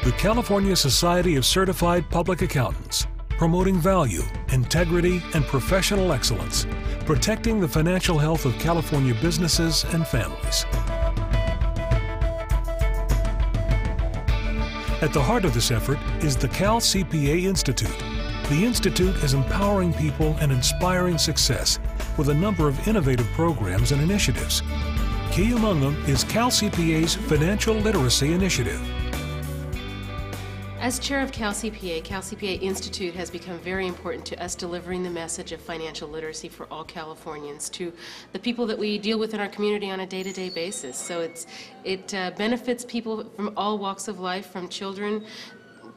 the California Society of Certified Public Accountants, promoting value, integrity, and professional excellence, protecting the financial health of California businesses and families. At the heart of this effort is the CalCPA Institute. The Institute is empowering people and inspiring success with a number of innovative programs and initiatives. Key among them is CalCPA's Financial Literacy Initiative. As chair of CalCPA Institute has become very important to us delivering the message of financial literacy for all Californians to the people that we deal with in our community on a day-to-day basis. So it benefits people from all walks of life, from children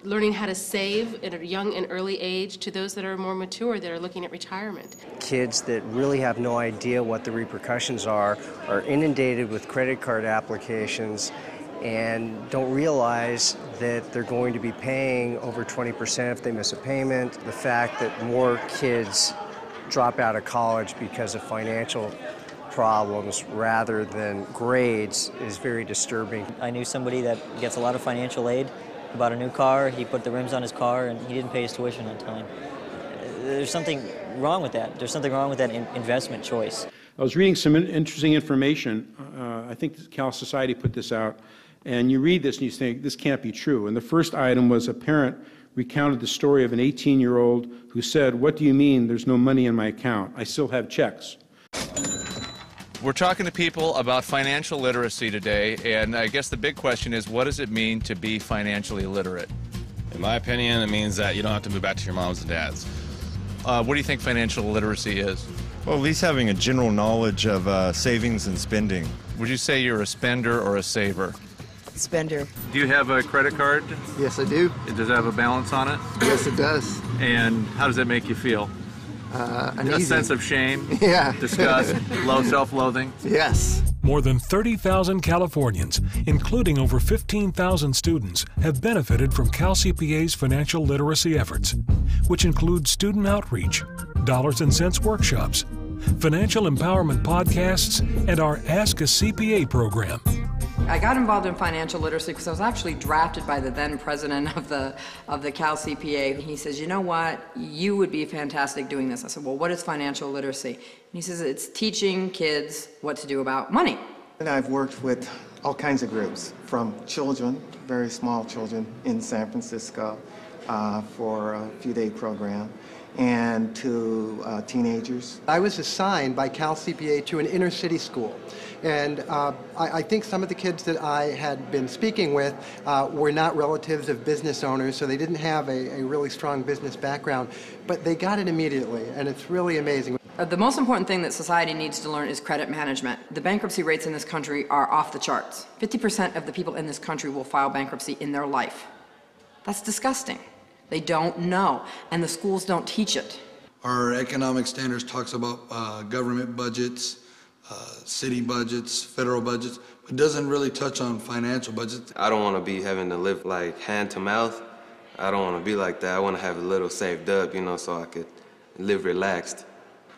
learning how to save at a young and early age to those that are more mature that are looking at retirement. Kids that really have no idea what the repercussions are inundated with credit card applications and don't realize that they're going to be paying over 20% if they miss a payment. The fact that more kids drop out of college because of financial problems rather than grades is very disturbing. I knew somebody that gets a lot of financial aid. He bought a new car, he put the rims on his car, and he didn't pay his tuition on time. There's something wrong with that. There's something wrong with that investment choice. I was reading some interesting information. I think the Cal Society put this out. And you read this and you think, this can't be true. And the first item was a parent recounted the story of an 18-year-old who said, "What do you mean there's no money in my account? I still have checks." We're talking to people about financial literacy today, and I guess the big question is, what does it mean to be financially literate? In my opinion, it means that you don't have to move back to your moms and dads. What do you think financial literacy is? Well, at least having a general knowledge of savings and spending. Would you say you're a spender or a saver? Spender. Do you have a credit card? Yes, I do. Does it have a balance on it? Yes, it does. And how does that make you feel? Uneasy. A sense of shame? Yeah. Disgust? Low self-loathing? Yes. More than 30,000 Californians, including over 15,000 students, have benefited from CalCPA's financial literacy efforts, which include student outreach, dollars and cents workshops, financial empowerment podcasts, and our Ask a CPA program. I got involved in financial literacy because I was actually drafted by the then president of the CalCPA. He says, "You know what, you would be fantastic doing this." I said, "Well, what is financial literacy?" And he says, "It's teaching kids what to do about money." And I've worked with all kinds of groups, from children, very small children in San Francisco for a few-day program, and to teenagers. I was assigned by CalCPA to an inner-city school. And I think some of the kids that I had been speaking with were not relatives of business owners, so they didn't have a really strong business background, but they got it immediately, and it's really amazing. The most important thing that society needs to learn is credit management. The bankruptcy rates in this country are off the charts. 50% of the people in this country will file bankruptcy in their life. That's disgusting. They don't know, and the schools don't teach it. Our economic standards talks about government budgets, city budgets, federal budgets, but doesn't really touch on financial budgets. I don't want to be having to live like hand to mouth. I don't want to be like that. I want to have a little saved up, you know, so I could live relaxed.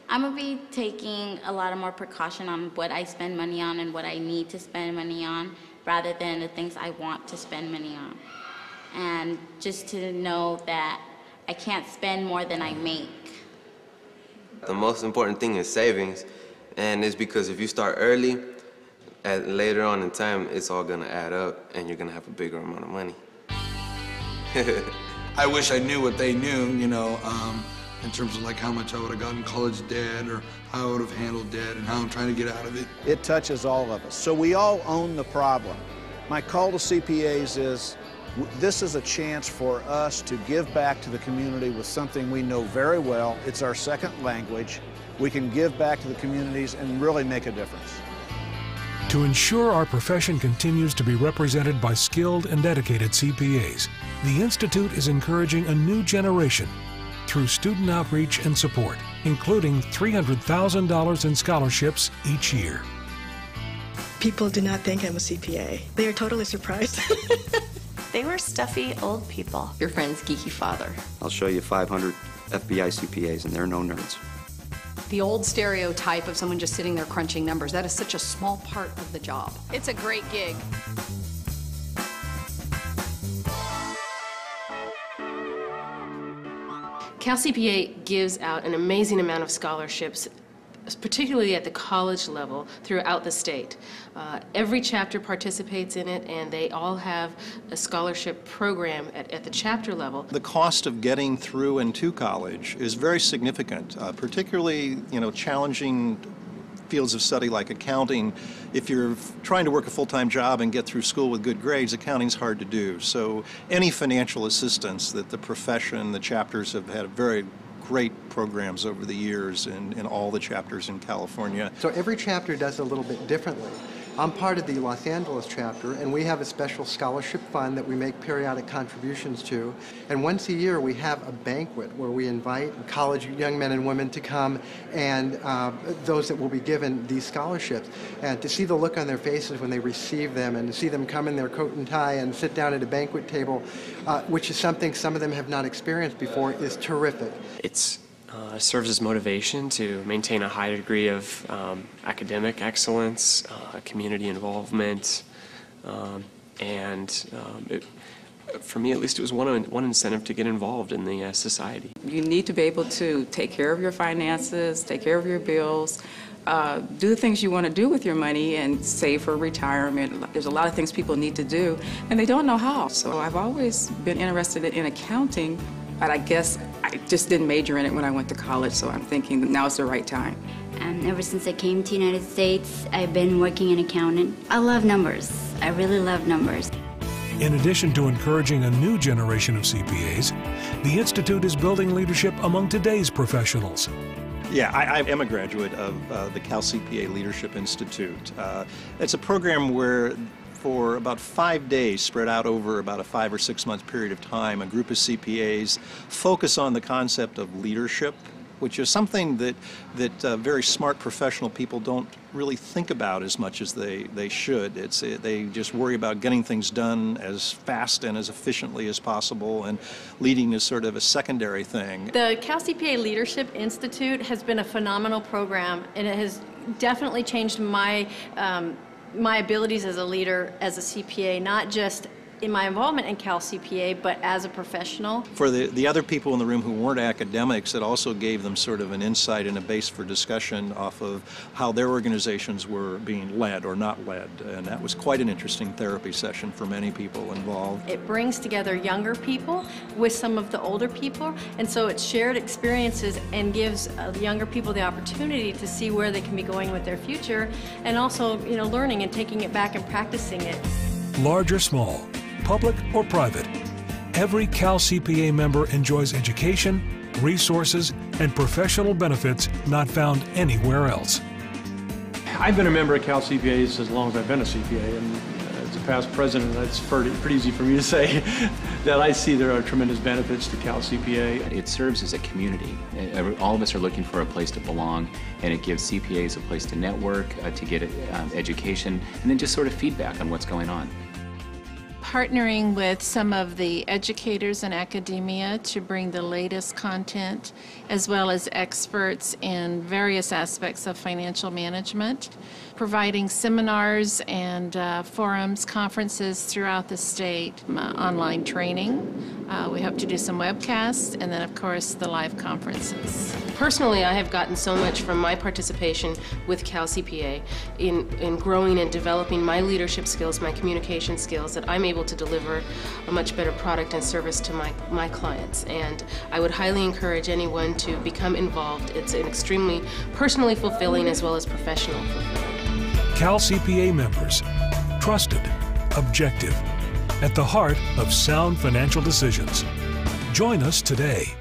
I'm going to be taking a lot of more precaution on what I spend money on and what I need to spend money on, rather than the things I want to spend money on. And just to know that I can't spend more than I make. The most important thing is savings, and it's because if you start early, later on in time, it's all gonna add up, and you're gonna have a bigger amount of money. I wish I knew what they knew, you know, in terms of like how much I would have gotten college debt, or how I would have handled debt, and how I'm trying to get out of it. It touches all of us, so we all own the problem. My call to CPAs is, this is a chance for us to give back to the community with something we know very well. It's our second language. We can give back to the communities and really make a difference. To ensure our profession continues to be represented by skilled and dedicated CPAs, the Institute is encouraging a new generation through student outreach and support, including $300,000 in scholarships each year. People do not think I'm a CPA. They are totally surprised. They were stuffy old people. Your friend's geeky father. I'll show you 500 FBI CPAs, and they're no nerds. The old stereotype of someone just sitting there crunching numbers, that is such a small part of the job. It's a great gig. CalCPA gives out an amazing amount of scholarships, particularly at the college level throughout the state. Every chapter participates in it, and they all have a scholarship program at the chapter level. The cost of getting through and to college is very significant, particularly, challenging fields of study like accounting. If you're trying to work a full-time job and get through school with good grades, accounting's hard to do. So any financial assistance that the profession, the chapters have had very great programs over the years in all the chapters in California. So every chapter does a little bit differently. I'm part of the Los Angeles chapter, and we have a special scholarship fund that we make periodic contributions to. And once a year, we have a banquet where we invite college young men and women to come, and those that will be given these scholarships. And to see the look on their faces when they receive them, and to see them come in their coat and tie and sit down at a banquet table, which is something some of them have not experienced before, is terrific. It serves as motivation to maintain a high degree of academic excellence, community involvement, for me at least, it was one incentive to get involved in the society. You need to be able to take care of your finances, take care of your bills, do the things you want to do with your money, and save for retirement. There's a lot of things people need to do, and they don't know how. So I've always been interested in accounting, but I guess I just didn't major in it when I went to college, so I'm thinking that now is the right time. Ever since I came to the United States, I've been working in accounting. I love numbers. I really love numbers. In addition to encouraging a new generation of CPAs, the Institute is building leadership among today's professionals. Yeah, I am a graduate of the CalCPA Leadership Institute. It's a program where for about 5 days, spread out over about a 5 or 6 month period of time, a group of CPAs focus on the concept of leadership, which is something that very smart professional people don't really think about as much as they should. They just worry about getting things done as fast and as efficiently as possible, and leading is sort of a secondary thing. The CalCPA Leadership Institute has been a phenomenal program, and it has definitely changed my abilities as a leader, as a CPA, not just in my involvement in CalCPA, but as a professional. For the other people in the room who weren't academics, it also gave them sort of an insight and a base for discussion off of how their organizations were being led or not led, and that was quite an interesting therapy session for many people involved. It brings together younger people with some of the older people, and so it's shared experiences and gives the younger people the opportunity to see where they can be going with their future, and also, learning and taking it back and practicing it. Large or small, public or private, every CalCPA member enjoys education, resources, and professional benefits not found anywhere else. I've been a member of CalCPA as long as I've been a CPA, and as a past president, it's pretty easy for me to say that I see there are tremendous benefits to CalCPA. It serves as a community. All of us are looking for a place to belong, and it gives CPAs a place to network, to get education, and then just sort of feedback on what's going on. Partnering with some of the educators in academia to bring the latest content, as well as experts in various aspects of financial management, providing seminars and forums, conferences throughout the state, online training. We hope to do some webcasts, and then of course the live conferences. Personally, I have gotten so much from my participation with CalCPA in growing and developing my leadership skills, my communication skills, that I'm able to deliver a much better product and service to my clients. And I would highly encourage anyone to become involved. It's an extremely personally fulfilling as well as professional fulfilling. CalCPA members, trusted, objective, at the heart of sound financial decisions. Join us today.